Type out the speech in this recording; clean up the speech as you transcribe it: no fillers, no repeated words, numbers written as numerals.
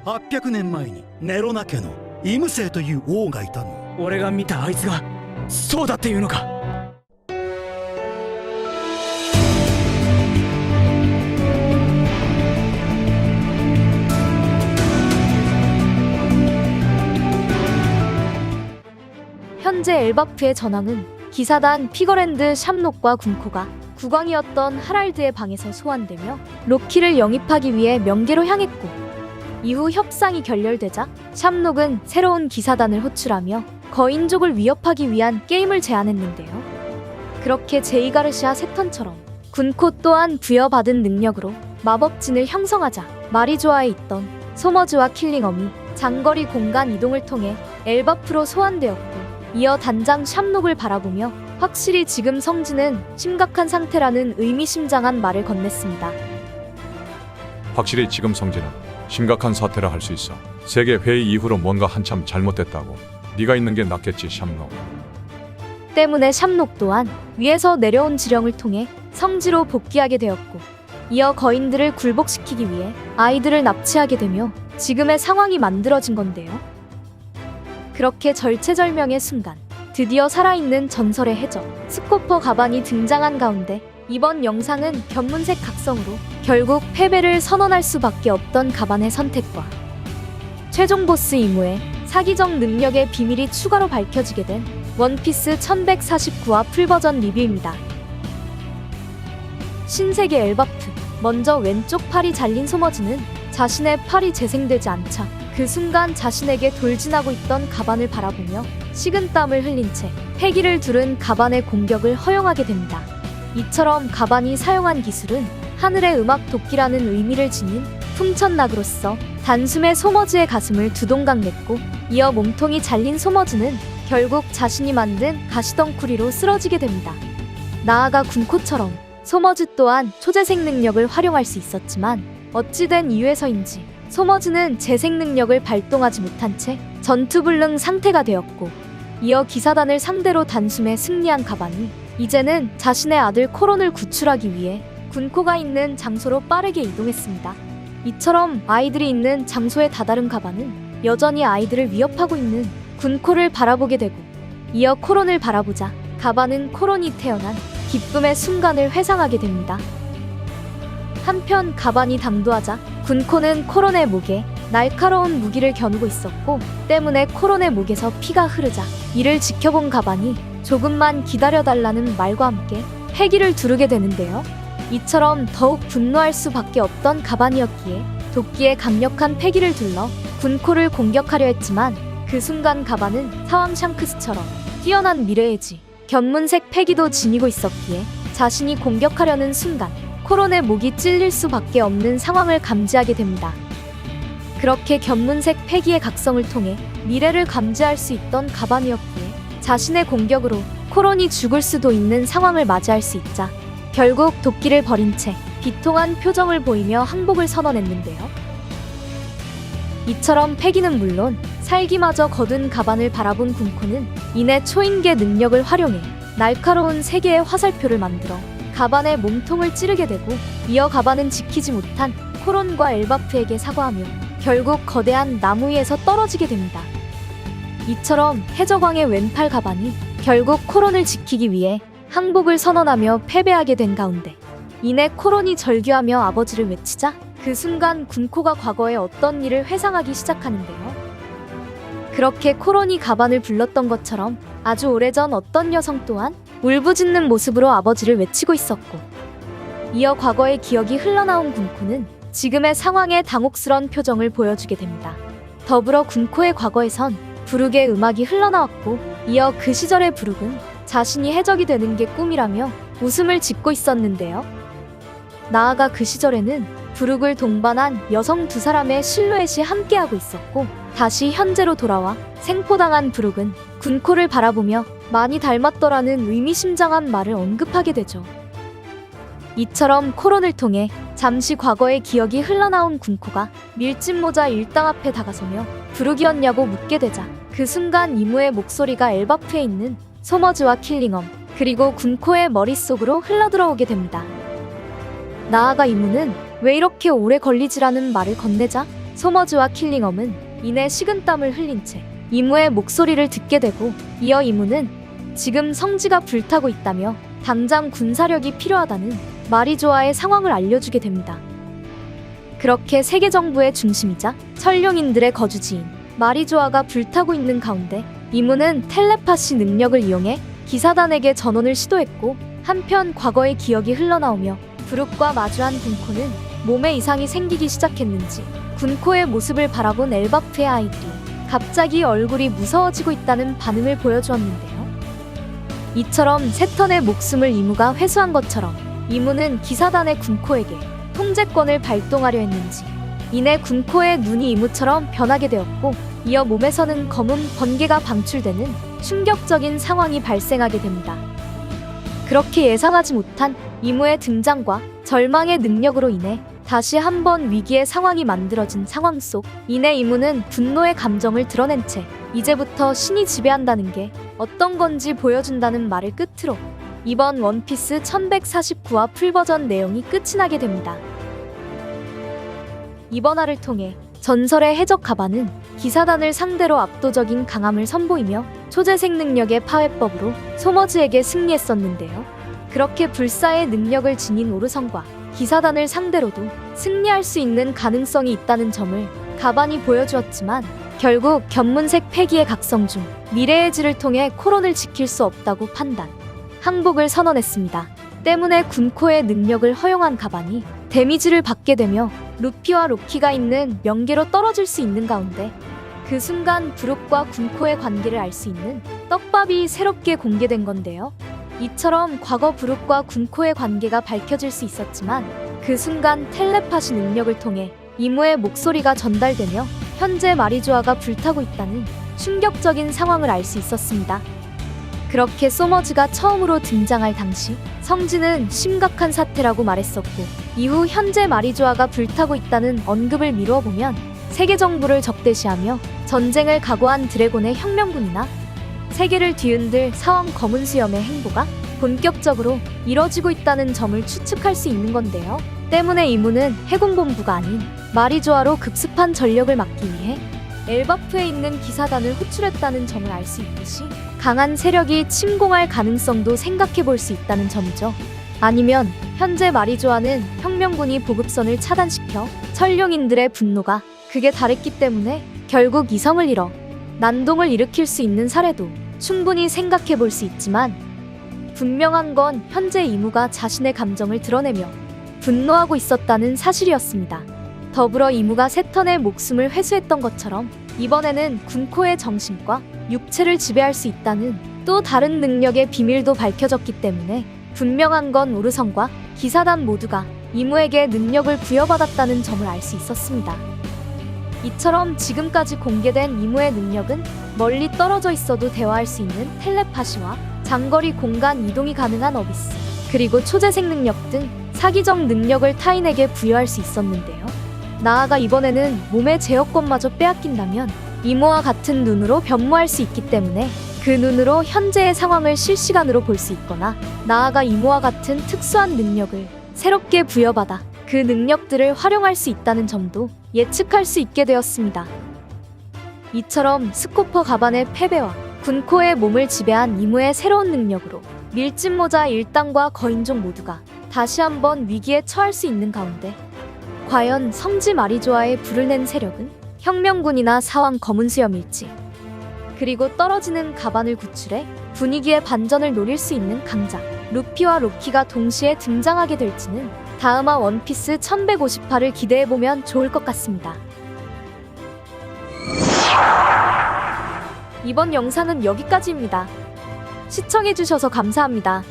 800年前にネロナ家のイムセイという王がいたの。俺が見たあいつがそうだっていうのか。현재 엘바프의 전황은 기사단 피거랜드 샴록과 군코가 국왕이었던 하랄드의 방에서 소환되며 로키를 영입하기 위해 명계로 향했고, 이후 협상이 결렬되자 샴록은 새로운 기사단을 호출하며 거인족을 위협하기 위한 게임을 제안했는데요. 그렇게 제이가르시아 세턴처럼 군코 또한 부여받은 능력으로 마법진을 형성하자 마리조아에 있던 소머즈와 킬링엄이 장거리 공간 이동을 통해 엘바프로 소환되었고, 이어 단장 샴록을 바라보며 확실히 지금 성지는 심각한 상태라는 의미심장한 말을 건넸습니다. 확실히 지금 성지는 심각한 사태라 할 수 있어. 세계 회의 이후로 뭔가 한참 잘못됐다고. 네가 있는 게 낫겠지, 샴록. 때문에 샴록 또한 위에서 내려온 지령을 통해 성지로 복귀하게 되었고, 이어 거인들을 굴복시키기 위해 아이들을 납치하게 되며 지금의 상황이 만들어진 건데요. 그렇게 절체절명의 순간, 드디어 살아있는 전설의 해적 스코퍼 가반이 등장한 가운데 이번 영상은 견문색 각성으로 결국 패배를 선언할 수밖에 없던 가반의 선택과 최종 보스 이무의 사기적 능력의 비밀이 추가로 밝혀지게 된 원피스 1149화 풀버전 리뷰입니다. 신세계 엘바프. 먼저 왼쪽 팔이 잘린 소머즈는 자신의 팔이 재생되지 않자 그 순간 자신에게 돌진하고 있던 가반을 바라보며 식은땀을 흘린 채 패기를 두른 가반의 공격을 허용하게 됩니다. 이처럼 가반이 사용한 기술은 하늘의 음악 도끼라는 의미를 지닌 풍천낙으로서 단숨에 소머즈의 가슴을 두동강 냈고, 이어 몸통이 잘린 소머즈는 결국 자신이 만든 가시덩구리로 쓰러지게 됩니다. 나아가 군코처럼 소머즈 또한 초재생 능력을 활용할 수 있었지만 어찌된 이유에서인지 소머즈는 재생 능력을 발동하지 못한 채 전투불능 상태가 되었고, 이어 기사단을 상대로 단숨에 승리한 가반이 이제는 자신의 아들 코론을 구출하기 위해 군코가 있는 장소로 빠르게 이동했습니다. 이처럼 아이들이 있는 장소에 다다른 가반은 여전히 아이들을 위협하고 있는 군코를 바라보게 되고, 이어 코론을 바라보자 가반은 코론이 태어난 기쁨의 순간을 회상하게 됩니다. 한편 가반이 당도하자 군코는 코론의 목에 날카로운 무기를 겨누고 있었고, 때문에 코론의 목에서 피가 흐르자 이를 지켜본 가반이 조금만 기다려달라는 말과 함께 패기를 두르게 되는데요. 이처럼 더욱 분노할 수밖에 없던 가반이었기에 도끼의 강력한 패기를 둘러 군코를 공격하려 했지만, 그 순간 가반은 사왕 샹크스처럼 뛰어난 미래의 지 견문색 패기도 지니고 있었기에 자신이 공격하려는 순간 코론의 목이 찔릴 수밖에 없는 상황을 감지하게 됩니다. 그렇게 견문색 패기의 각성을 통해 미래를 감지할 수 있던 가반이었기에 자신의 공격으로 코론이 죽을 수도 있는 상황을 맞이할 수 있자 결국 도끼를 버린 채 비통한 표정을 보이며 항복을 선언했는데요. 이처럼 패기는 물론 살기마저 거둔 가반을 바라본 군코는 이내 초인계 능력을 활용해 날카로운 세 개의 화살표를 만들어 가반의 몸통을 찌르게 되고, 이어 가반은 지키지 못한 코론과 엘바프에게 사과하며 결국 거대한 나무 위에서 떨어지게 됩니다. 이처럼 해적왕의 왼팔 가반이 결국 코론을 지키기 위해 항복을 선언하며 패배하게 된 가운데, 이내 코론이 절규하며 아버지를 외치자 그 순간 군코가 과거의 어떤 일을 회상하기 시작하는데요. 그렇게 코론이 가반을 불렀던 것처럼 아주 오래전 어떤 여성 또한 울부짖는 모습으로 아버지를 외치고 있었고, 이어 과거의 기억이 흘러나온 군코는 지금의 상황에 당혹스런 표정을 보여주게 됩니다. 더불어 군코의 과거에선 부룩의 음악이 흘러나왔고, 이어 그 시절의 부룩은 자신이 해적이 되는 게 꿈이라며 웃음을 짓고 있었는데요. 나아가 그 시절에는 부룩을 동반한 여성 두 사람의 실루엣이 함께하고 있었고, 다시 현재로 돌아와 생포당한 부룩은 군코를 바라보며 많이 닮았더라는 의미심장한 말을 언급하게 되죠. 이처럼 코론을 통해 잠시 과거의 기억이 흘러나온 군코가 밀짚모자 일당 앞에 다가서며 부룩이었냐고 묻게 되자 그 순간 이무의 목소리가 엘바프에 있는 소머즈와 킬링엄 그리고 군코의 머릿속으로 흘러들어오게 됩니다. 나아가 이무는 왜 이렇게 오래 걸리지라는 말을 건네자 소머즈와 킬링엄은 이내 식은땀을 흘린 채 이무의 목소리를 듣게 되고, 이어 이무는 지금 성지가 불타고 있다며 당장 군사력이 필요하다는 마리조아의 상황을 알려주게 됩니다. 그렇게 세계 정부의 중심이자 천룡인들의 거주지인 마리조아가 불타고 있는 가운데 이무는 텔레파시 능력을 이용해 기사단에게 전원을 시도했고, 한편 과거의 기억이 흘러나오며 브룩과 마주한 군코는 몸에 이상이 생기기 시작했는지 군코의 모습을 바라본 엘바프의 아이들이 갑자기 얼굴이 무서워지고 있다는 반응을 보여주었는데요. 이처럼 세 턴의 목숨을 이무가 회수한 것처럼 이무는 기사단의 군코에게 통제권을 발동하려 했는지 이내 군코의 눈이 이무처럼 변하게 되었고, 이어 몸에서는 검은 번개가 방출되는 충격적인 상황이 발생하게 됩니다. 그렇게 예상하지 못한 이무의 등장과 절망의 능력으로 인해 다시 한번 위기의 상황이 만들어진 상황 속 이내 이무는 분노의 감정을 드러낸 채 이제부터 신이 지배한다는 게 어떤 건지 보여준다는 말을 끝으로 이번 원피스 1149화 풀버전 내용이 끝이 나게 됩니다. 이번 화를 통해 전설의 해적 가반은 기사단을 상대로 압도적인 강함을 선보이며 초재생 능력의 파회법으로 소머즈에게 승리했었는데요. 그렇게 불사의 능력을 지닌 오르성과 기사단을 상대로도 승리할 수 있는 가능성이 있다는 점을 가반이 보여주었지만, 결국 견문색 패기의 각성 중 미래의 질을 통해 코론을 지킬 수 없다고 판단, 항복을 선언했습니다. 때문에 군코의 능력을 허용한 가반이 데미지를 받게 되며 루피와 로키가 있는 명계로 떨어질 수 있는 가운데, 그 순간 브룩과 군코의 관계를 알 수 있는 떡밥이 새롭게 공개된 건데요. 이처럼 과거 브룩과 군코의 관계가 밝혀질 수 있었지만, 그 순간 텔레파시 능력을 통해 이무의 목소리가 전달되며 현재 마리조아가 불타고 있다는 충격적인 상황을 알 수 있었습니다. 그렇게 소머즈가 처음으로 등장할 당시 성지는 심각한 사태라고 말했었고, 이후 현재 마리조아가 불타고 있다는 언급을 미루어 보면 세계 정부를 적대시하며 전쟁을 각오한 드래곤의 혁명군이나 세계를 뒤흔들 사왕 검은 수염의 행보가 본격적으로 이뤄지고 있다는 점을 추측할 수 있는 건데요. 때문에 이무는 해군본부가 아닌 마리조아로 급습한 전력을 막기 위해 엘바프에 있는 기사단을 호출했다는 점을 알 수 있듯이 강한 세력이 침공할 가능성도 생각해 볼 수 있다는 점이죠. 아니면 현재 마리조아는 혁명군이 보급선을 차단시켜 천룡인들의 분노가 극에 달했기 때문에 결국 이성을 잃어 난동을 일으킬 수 있는 사례도 충분히 생각해 볼 수 있지만, 분명한 건 현재 이무가 자신의 감정을 드러내며 분노하고 있었다는 사실이었습니다. 더불어 이무가 세 턴의 목숨을 회수했던 것처럼 이번에는 군코의 정신과 육체를 지배할 수 있다는 또 다른 능력의 비밀도 밝혀졌기 때문에 분명한 건 오르성과 기사단 모두가 이무에게 능력을 부여받았다는 점을 알 수 있었습니다. 이처럼 지금까지 공개된 이무의 능력은 멀리 떨어져 있어도 대화할 수 있는 텔레파시와 장거리 공간 이동이 가능한 어비스, 그리고 초재생 능력 등 사기적 능력을 타인에게 부여할 수 있었는데요. 나아가 이번에는 몸의 제어권마저 빼앗긴다면 이무와 같은 눈으로 변모할 수 있기 때문에 그 눈으로 현재의 상황을 실시간으로 볼 수 있거나, 나아가 이무와 같은 특수한 능력을 새롭게 부여받아 그 능력들을 활용할 수 있다는 점도 예측할 수 있게 되었습니다. 이처럼 스코퍼 가반의 패배와 군코의 몸을 지배한 이무의 새로운 능력으로 밀짚모자 일당과 거인족 모두가 다시 한번 위기에 처할 수 있는 가운데, 과연 성지 마리조아의 불을 낸 세력은 혁명군이나 사왕 검은 수염일지, 그리고 떨어지는 가반을 구출해 분위기의 반전을 노릴 수 있는 강자 루피와 로키가 동시에 등장하게 될지는 다음화 원피스 1150화를 기대해보면 좋을 것 같습니다. 이번 영상은 여기까지입니다. 시청해주셔서 감사합니다.